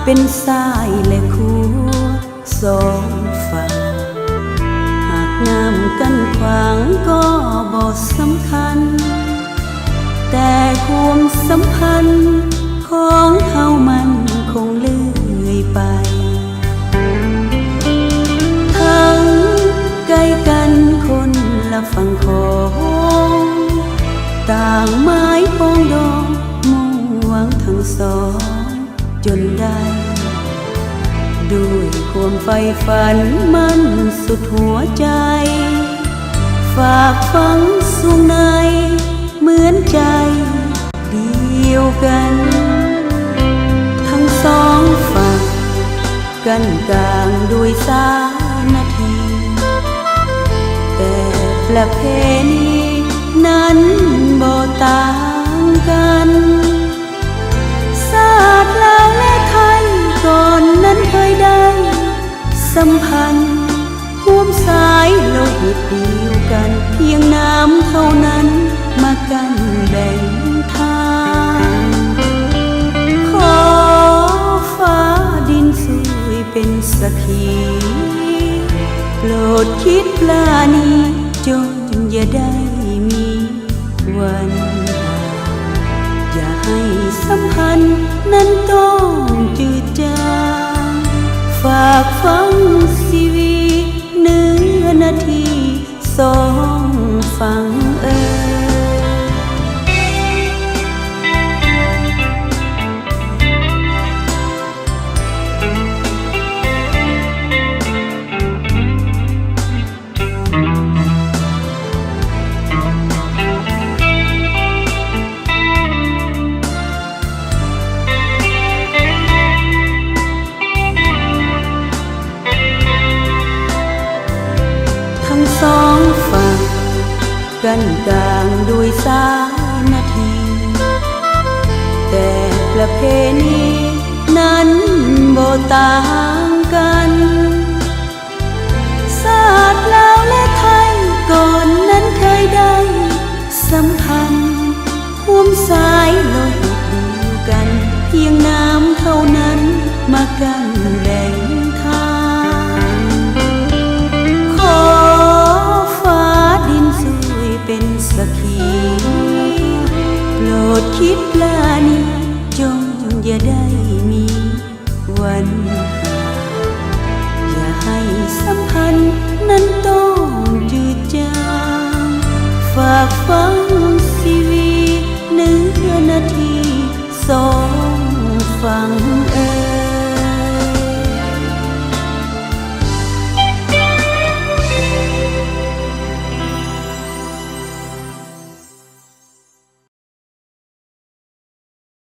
เป็นสายและคู่สองฝั่งหากน้ำกันขวางก็บ่สำคัญแต่ความสัมพันธ์ของเฮามันคงเลื่อยไปทั้งใกล้กันคนละฝั่งของต่างไม้ปองดองมุ่งหวังทั้งสองจนได้ด้วยความใฝ่ฝันมันสุดหัวใจฝากฝังสูงในเหมือนใจเดียวกันทั้งสองฝั่งกันกลางด้วยสานาทีแต่ประเพณีนั้นบ่ต่างกันศาสตร์ลาวและไทยก่อนนั้นเคยได้สัมพันธ์ร่วมสายโลหิตเดียวกันเพียงน้ำเท่านั้นมากันแบ่งทางขอฟ้าดินสวยเป็นสักขีโปรดคิดปลานี้จงอย่าได้มีวันอย่าให้สัมพันธ์นั้นต้องจืดจางฝากฝังชีวิตเนื้อนาทีสองฝั่งสองฝั่งกันกลางด้วยสานาทีแต่ประเพณีนั้นบ่ต่าง